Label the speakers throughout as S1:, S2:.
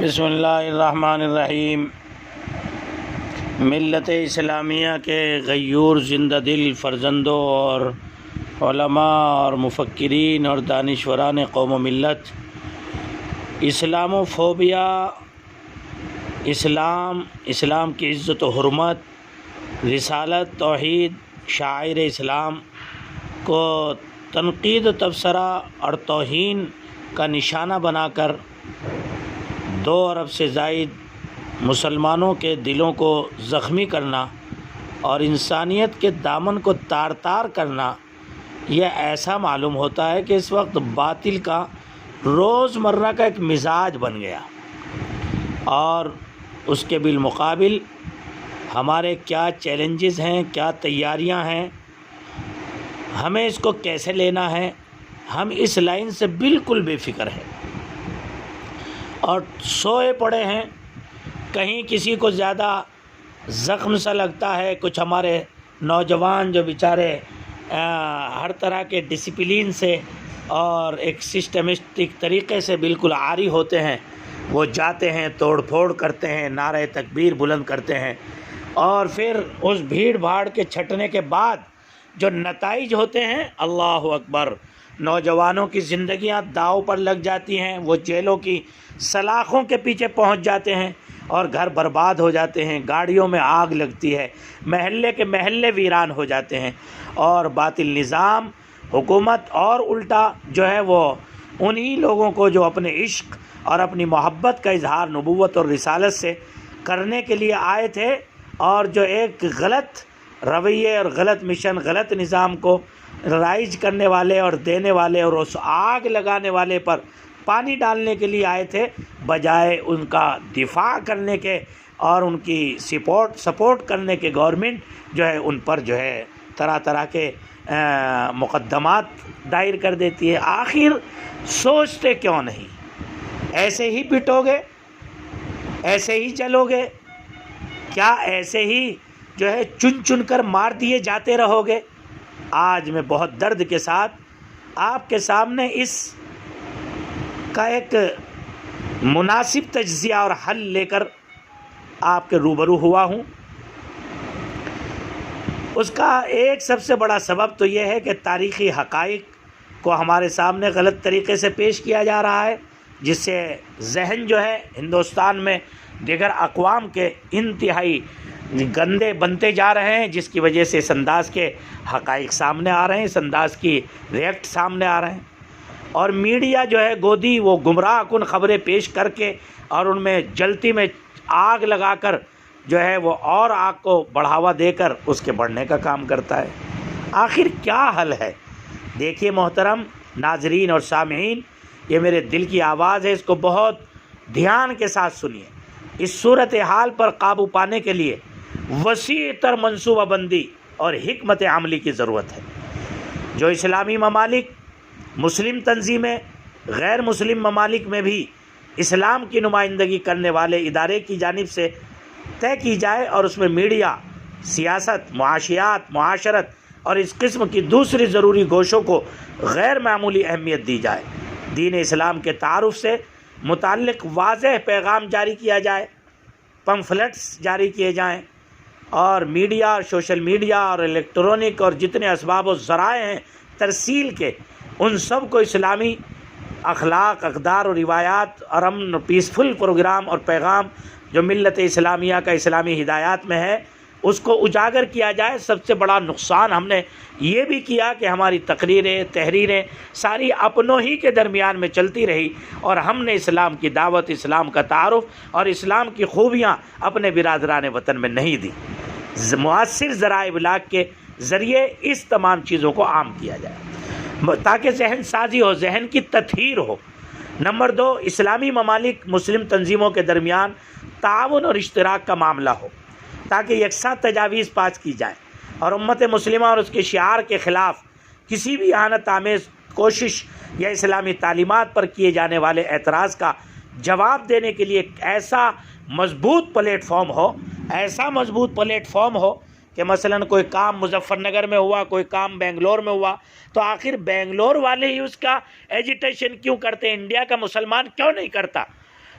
S1: بسم اللہ الرحمن الرحیم۔ ملت اسلامیہ کے غیور زندہ دل فرزندوں اور علماء اور مفکرین اور دانشوران قوم و ملت، اسلام و فوبیا، اسلام کی عزت و حرمت، رسالت، توحید، شاعر اسلام کو تنقید و تبصرہ اور توہین کا نشانہ بنا کر 2 ارب سے زائد مسلمانوں کے دلوں کو زخمی کرنا اور انسانیت کے دامن کو تار تار کرنا، یہ ایسا معلوم ہوتا ہے کہ اس وقت باطل کا روزمرہ کا ایک مزاج بن گیا، اور اس کے بالمقابل ہمارے کیا چیلنجز ہیں، کیا تیاریاں ہیں، ہمیں اس کو کیسے لینا ہے، ہم اس لائن سے بالکل بے فکر ہیں اور سوئے پڑے ہیں۔ کہیں کسی کو زیادہ زخم سا لگتا ہے، کچھ ہمارے نوجوان جو بیچارے ہر طرح کے ڈسپلین سے اور ایک سسٹمسٹک طریقے سے بالکل عاری ہوتے ہیں، وہ جاتے ہیں، توڑ پھوڑ کرتے ہیں، نعرہ تکبیر بلند کرتے ہیں، اور پھر اس بھیڑ بھاڑ کے چھٹنے کے بعد جو نتائج ہوتے ہیں، اللہ اکبر، نوجوانوں کی زندگیاں داؤ پر لگ جاتی ہیں، وہ جیلوں کی سلاخوں کے پیچھے پہنچ جاتے ہیں اور گھر برباد ہو جاتے ہیں، گاڑیوں میں آگ لگتی ہے، محلے کے محلے ویران ہو جاتے ہیں، اور باطل نظام حکومت اور الٹا جو ہے وہ انہی لوگوں کو جو اپنے عشق اور اپنی محبت کا اظہار نبوت اور رسالت سے کرنے کے لیے آئے تھے، اور جو ایک غلط رویے اور غلط مشن، غلط نظام کو رائج کرنے والے اور دینے والے اور اس آگ لگانے والے پر پانی ڈالنے کے لیے آئے تھے، بجائے ان کا دفاع کرنے کے اور ان کی سپورٹ کرنے کے گورنمنٹ جو ہے ان پر جو ہے طرح طرح کے مقدمات دائر کر دیتی ہے۔ آخر سوچتے کیوں نہیں؟ ایسے ہی پٹو گے، ایسے ہی چلو گے، کیا ایسے ہی جو ہے چن چن کر مار دیے جاتے رہو گے؟ آج میں بہت درد کے ساتھ آپ کے سامنے اس کا ایک مناسب تجزیہ اور حل لے کر آپ کے روبرو ہوا ہوں۔ اس کا ایک سب سے بڑا سبب تو یہ ہے کہ تاریخی حقائق کو ہمارے سامنے غلط طریقے سے پیش کیا جا رہا ہے، جس سے ذہن جو ہے ہندوستان میں دیگر اقوام کے انتہائی گندے بنتے جا رہے ہیں، جس کی وجہ سے اس انداز کے حقائق سامنے آ رہے ہیں، اس انداز کی ریئیکٹ سامنے آ رہے ہیں، اور میڈیا جو ہے گودی وہ گمراہ کن خبریں پیش کر کے اور ان میں جلتی میں آگ لگا کر جو ہے وہ اور آگ کو بڑھاوا دے کر اس کے بڑھنے کا کام کرتا ہے۔ آخر کیا حل ہے؟ دیکھیے محترم ناظرین اور سامعین، یہ میرے دل کی آواز ہے، اس کو بہت دھیان کے ساتھ سنیے۔ اس صورتحال پر قابو پانے کے لیے وسیع تر منصوبہ بندی اور حکمت عملی کی ضرورت ہے۔ جو اسلامی ممالک، مسلم تنظیمیں، غیر مسلم ممالک میں بھی اسلام کی نمائندگی کرنے والے ادارے کی جانب سے طے کی جائے، اور اس میں میڈیا، سیاست، معاشیات، معاشرت اور اس قسم کی دوسری ضروری گوشوں کو غیر معمولی اہمیت دی جائے۔ دین اسلام کے تعارف سے متعلق واضح پیغام جاری کیا جائے، پمفلٹس جاری کیے جائیں، اور میڈیا، سوشل میڈیا اور الیکٹرونک اور جتنے اسباب و ذرائع ہیں ترسیل کے، ان سب کو اسلامی اخلاق، اقدار و روایات اور امن، پیسفل پروگرام اور پیغام جو ملت اسلامیہ کا اسلامی ہدایات میں ہے، اس کو اجاگر کیا جائے۔ سب سے بڑا نقصان ہم نے یہ بھی کیا کہ ہماری تقریریں، تحریریں ساری اپنوں ہی کے درمیان میں چلتی رہی، اور ہم نے اسلام کی دعوت، اسلام کا تعارف اور اسلام کی خوبیاں اپنے برادران وطن میں نہیں دی۔ مؤثر ذرائع ابلاغ کے ذریعے اس تمام چیزوں کو عام کیا جائے تاکہ ذہن سازی ہو، ذہن کی تطہیر ہو۔ نمبر 2، اسلامی ممالک، مسلم تنظیموں کے درمیان تعاون اور اشتراک کا معاملہ ہو تاکہ یکساں تجاویز پاس کی جائیں، اور امت مسلمہ اور اس کے شعار کے خلاف کسی بھی اہانت آمیز کوشش یا اسلامی تعلیمات پر کیے جانے والے اعتراض کا جواب دینے کے لیے ایک ایسا مضبوط پلیٹ فارم ہو، ایسا مضبوط پلیٹ فارم ہو کہ مثلاً کوئی کام مظفر نگر میں ہوا، کوئی کام بنگلور میں ہوا، تو آخر بنگلور والے ہی اس کا ایجیٹیشن کیوں کرتے ہیں؟ انڈیا کا مسلمان کیوں نہیں کرتا؟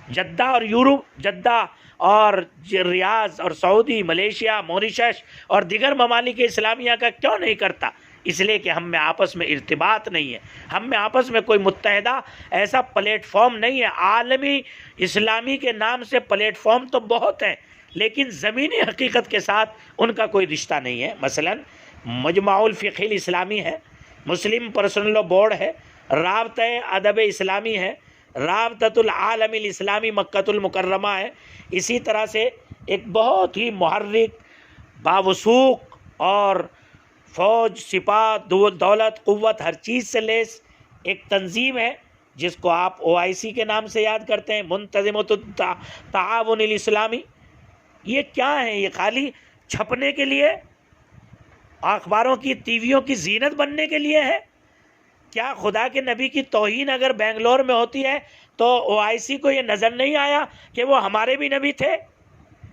S1: جدہ اور یورپ، جدہ اور ریاض اور سعودی، ملیشیا، موریشس اور دیگر ممالک اسلامیہ کا کیوں نہیں کرتا؟ اس لیے کہ ہم میں آپس میں ارتباط نہیں ہے، ہم میں آپس میں کوئی متحدہ ایسا پلیٹ فارم نہیں ہے۔ عالمی اسلامی کے نام سے پلیٹ فارم تو بہت ہیں، لیکن زمینی حقیقت کے ساتھ ان کا کوئی رشتہ نہیں ہے۔ مثلا مجمع الفقہ الاسلامی ہے، مسلم پرسنل لا بورڈ ہے، رابطہ ادب اسلامی ہے، رابطۃ العالم الاسلامی مکۃ المکرمہ ہے۔ اسی طرح سے ایک بہت ہی محرک، باوثوق اور فوج، سپاہ، دولت، قوت، ہر چیز سے لیس ایک تنظیم ہے جس کو آپ OIC کے نام سے یاد کرتے ہیں، منتظمۃ التعاون الاسلامی۔ یہ کیا ہے؟ یہ خالی چھپنے کے لیے، اخباروں کی، ٹی ویوں کی زینت بننے کے لیے ہے؟ کیا خدا کے نبی کی توہین اگر بنگلور میں ہوتی ہے تو OIC کو یہ نظر نہیں آیا کہ وہ ہمارے بھی نبی تھے؟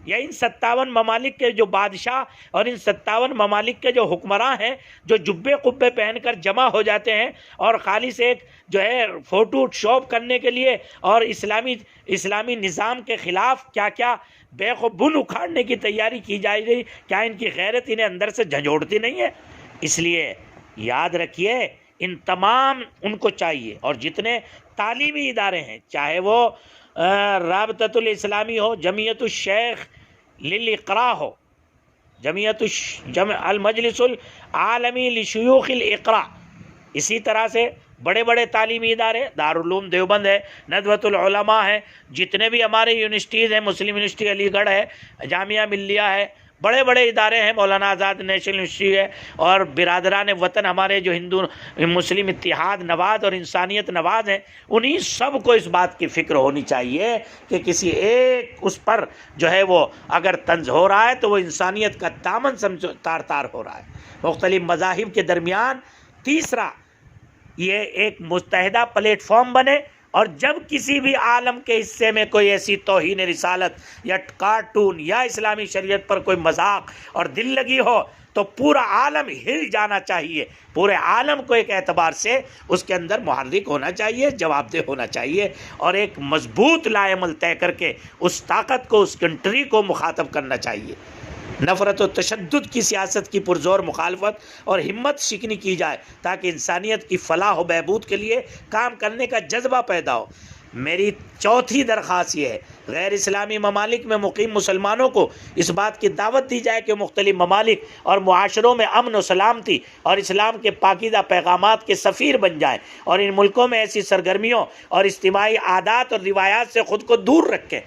S1: یا ان 57 ممالک کے جو بادشاہ اور ان 57 ممالک کے جو حکمراں ہیں جو جبے قبے پہن کر جمع ہو جاتے ہیں اور خالی سے ایک جو ہے فوٹو شاپ کرنے کے لیے اور اسلامی نظام کے خلاف کیا کیا بیخ و بن اکھاڑنے کی تیاری کی جائے گئی، کیا ان کی غیرت انہیں اندر سے جھنجھوڑتی نہیں ہے؟ اس لیے یاد رکھیے، ان تمام ان کو چاہیے، اور جتنے تعلیمی ادارے ہیں، چاہے وہ رابطۃ الاسلامی ہو، جمعیت الشیخ للاقراء ہو، المجلس العالمی لشیوخ الاقراء، اسی طرح سے بڑے بڑے تعلیمی ادارے، دارالعلوم دیوبند ہے، ندوۃ العلماء ہے، جتنے بھی ہمارے یونیورسٹیز ہیں، مسلم یونیورسٹی علی گڑھ ہے، جامعہ ملیہ ہے، بڑے بڑے ادارے ہیں، مولانا آزاد نیشنل یونیورسٹی ہے، اور برادران وطن ہمارے جو ہندو مسلم اتحاد نواز اور انسانیت نواز ہیں، انہی سب کو اس بات کی فکر ہونی چاہیے کہ کسی ایک اس پر جو ہے وہ اگر طنز ہو رہا ہے تو وہ انسانیت کا دامن سمجھو تار تار ہو رہا ہے۔ مختلف مذاہب کے درمیان تیسرا یہ ایک متحدہ پلیٹ فارم بنے، اور جب کسی بھی عالم کے حصے میں کوئی ایسی توہین رسالت یا کارٹون یا اسلامی شریعت پر کوئی مذاق اور دل لگی ہو تو پورا عالم ہل جانا چاہیے، پورے عالم کو ایک اعتبار سے اس کے اندر محرک ہونا چاہیے، جواب دہ ہونا چاہیے، اور ایک مضبوط لائے عمل طے کر کے اس طاقت کو، اس کنٹری کو مخاطب کرنا چاہیے۔ نفرت و تشدد کی سیاست کی پرزور مخالفت اور ہمت شکنی کی جائے تاکہ انسانیت کی فلاح و بہبود کے لیے کام کرنے کا جذبہ پیدا ہو۔ میری چوتھی درخواست یہ ہے، غیر اسلامی ممالک میں مقیم مسلمانوں کو اس بات کی دعوت دی جائے کہ مختلف ممالک اور معاشروں میں امن و سلامتی اور اسلام کے پاکیزہ پیغامات کے سفیر بن جائیں، اور ان ملکوں میں ایسی سرگرمیوں اور اجتماعی عادات اور روایات سے خود کو دور رکھیں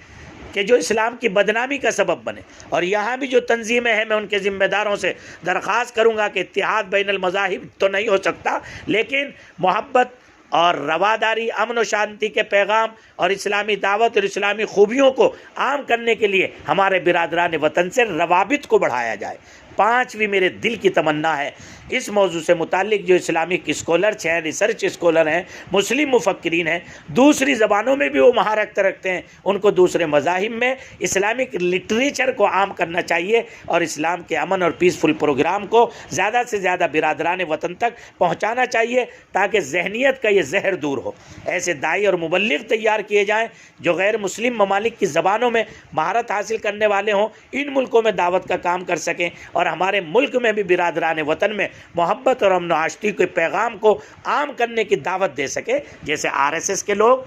S1: کہ جو اسلام کی بدنامی کا سبب بنے۔ اور یہاں بھی جو تنظیمیں ہیں، میں ان کے ذمہ داروں سے درخواست کروں گا کہ اتحاد بین المذاہب تو نہیں ہو سکتا، لیکن محبت اور رواداری، امن و شانتی کے پیغام اور اسلامی دعوت اور اسلامی خوبیوں کو عام کرنے کے لیے ہمارے برادران وطن سے روابط کو بڑھایا جائے۔ پانچویں میرے دل کی تمنا ہے، اس موضوع سے متعلق جو اسلامک اسکالرز ہیں، ریسرچ اسکالر ہیں، مسلم مفکرین ہیں، دوسری زبانوں میں بھی وہ مہارت رکھتے ہیں، ان کو دوسرے مذاہب میں اسلامک لٹریچر کو عام کرنا چاہیے، اور اسلام کے امن اور پیسفل پروگرام کو زیادہ سے زیادہ برادران وطن تک پہنچانا چاہیے تاکہ ذہنیت کا یہ زہر دور ہو۔ ایسے داعی اور مبلغ تیار کیے جائیں جو غیر مسلم ممالک کی زبانوں میں مہارت حاصل کرنے والے ہوں، ان ملکوں میں دعوت کا کام کر سکیں، اور ہمارے ملک میں بھی برادران وطن میں محبت اور امن و آشتی کے پیغام کو عام کرنے کی دعوت دے سکے۔ جیسے RSS کے لوگ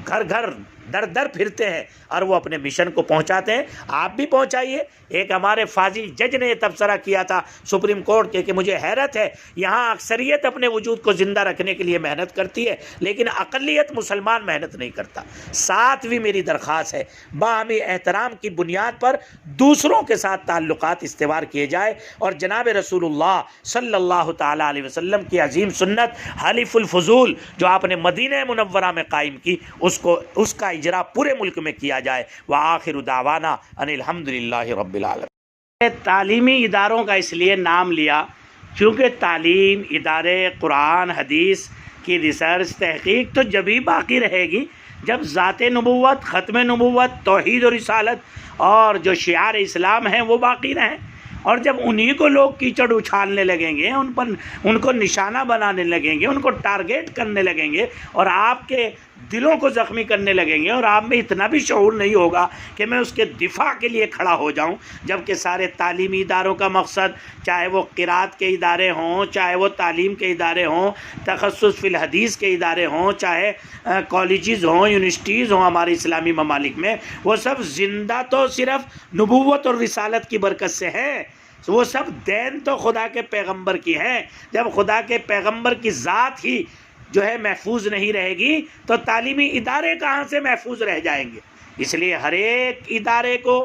S1: گھر گھر در در پھرتے ہیں اور وہ اپنے مشن کو پہنچاتے ہیں، آپ بھی پہنچائیے۔ ایک ہمارے فاضل جج نے یہ تبصرہ کیا تھا سپریم کورٹ کے کہ مجھے حیرت ہے، یہاں اکثریت اپنے وجود کو زندہ رکھنے کے لیے محنت کرتی ہے لیکن اقلیت مسلمان محنت نہیں کرتا۔ ساتویں میری درخواست ہے، باہمی احترام کی بنیاد پر دوسروں کے ساتھ تعلقات استوار کیے جائے، اور جناب رسول اللہ صلی اللہ تعالیٰ علیہ وسلم کی عظیم سنت حلیف الفضول جو آپ نے مدینہ منورہ میں قائم کی، اس کا اجرا پورے ملک میں کیا جائے۔ وآخر دعوانا ان الحمدللہ رب العالمین۔ تعلیمی اداروں کا اس لیے نام لیا کیونکہ تعلیم، ادارے قرآن حدیث کی ریسرچ تحقیق تو جبھی باقی رہے گی جب ذات نبوت، ختم نبوت، توحید و رسالت اور جو شعار اسلام ہیں وہ باقی رہیں، اور جب انہی کو لوگ کیچڑ اچھالنے لگیں گے، ان کو نشانہ بنانے لگیں گے، ان کو ٹارگیٹ کرنے لگیں گے، اور آپ کے دلوں کو زخمی کرنے لگیں گے، اور آپ میں اتنا بھی شعور نہیں ہوگا کہ میں اس کے دفاع کے لیے کھڑا ہو جاؤں، جبکہ سارے تعلیمی اداروں کا مقصد، چاہے وہ قرات کے ادارے ہوں، چاہے وہ تعلیم کے ادارے ہوں، تخصص فی الحدیث کے ادارے ہوں، چاہے کالجز ہوں، یونیورسٹیز ہوں ہمارے اسلامی ممالک میں، وہ سب زندہ تو صرف نبوت اور رسالت کی برکت سے ہے، وہ سب دین تو خدا کے پیغمبر کی ہے۔ جب خدا کے پیغمبر کی ذات ہی جو ہے محفوظ نہیں رہے گی تو تعلیمی ادارے کہاں سے محفوظ رہ جائیں گے؟ اس لیے ہر ایک ادارے کو،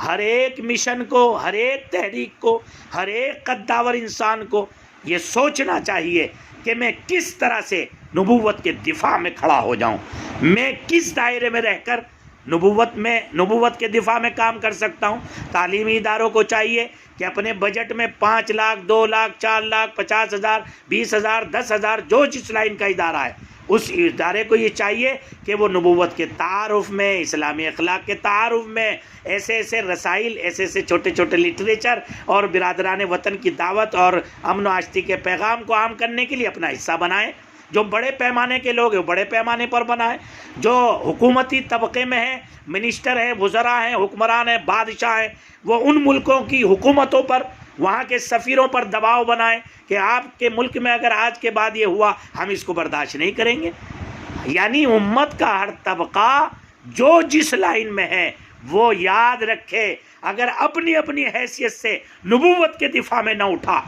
S1: ہر ایک مشن کو، ہر ایک تحریک کو، ہر ایک قداور انسان کو یہ سوچنا چاہیے کہ میں کس طرح سے نبوت کے دفاع میں کھڑا ہو جاؤں، میں کس دائرے میں رہ کر نبوت کے دفاع میں کام کر سکتا ہوں۔ تعلیمی اداروں کو چاہیے کہ اپنے بجٹ میں 5 لاکھ، 2 لاکھ، 4 لاکھ، 50,000، 20,000، 10,000 جو جس لائن کا ادارہ ہے، اس ادارے کو یہ چاہیے کہ وہ نبوت کے تعارف میں، اسلامی اخلاق کے تعارف میں ایسے ایسے رسائل، ایسے ایسے چھوٹے چھوٹے لٹریچر اور برادران وطن کی دعوت اور امن و آشتی کے پیغام کو عام کرنے کے لیے اپنا حصہ بنائیں۔ جو بڑے پیمانے کے لوگ ہیں وہ بڑے پیمانے پر بنائیں، جو حکومتی طبقے میں ہیں، منسٹر ہیں، وزراء ہیں، حکمران ہیں، بادشاہ ہیں، وہ ان ملکوں کی حکومتوں پر، وہاں کے سفیروں پر دباؤ بنائیں کہ آپ کے ملک میں اگر آج کے بعد یہ ہوا ہم اس کو برداشت نہیں کریں گے۔ یعنی امت کا ہر طبقہ جو جس لائن میں ہے وہ یاد رکھے، اگر اپنی اپنی حیثیت سے نبوت کے دفاع میں نہ اٹھا،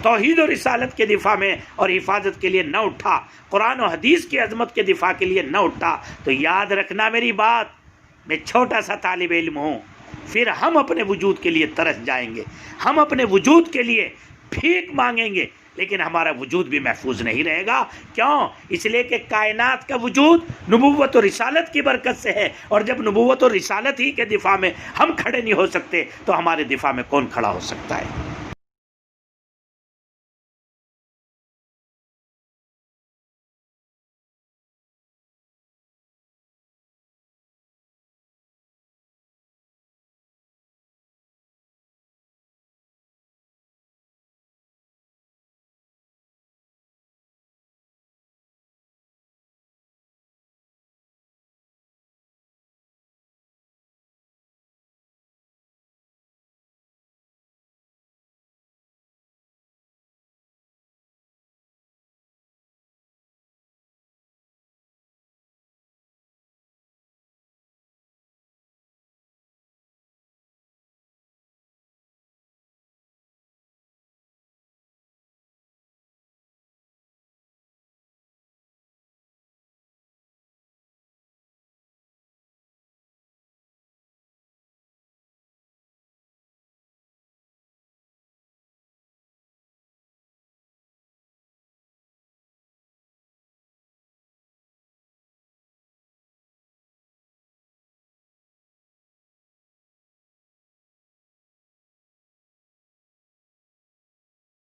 S1: توحید و رسالت کے دفاع میں اور حفاظت کے لیے نہ اٹھا، قرآن و حدیث کی عظمت کے دفاع کے لیے نہ اٹھا، تو یاد رکھنا میری بات، میں چھوٹا سا طالب علم ہوں، پھر ہم اپنے وجود کے لیے ترس جائیں گے، ہم اپنے وجود کے لیے بھیک مانگیں گے، لیکن ہمارا وجود بھی محفوظ نہیں رہے گا۔ کیوں؟ اس لیے کہ کائنات کا وجود نبوت و رسالت کی برکت سے ہے، اور جب نبوت و رسالت ہی کے دفاع میں ہم کھڑے نہیں ہو سکتے تو ہمارے دفاع میں کون کھڑا ہو سکتا ہے؟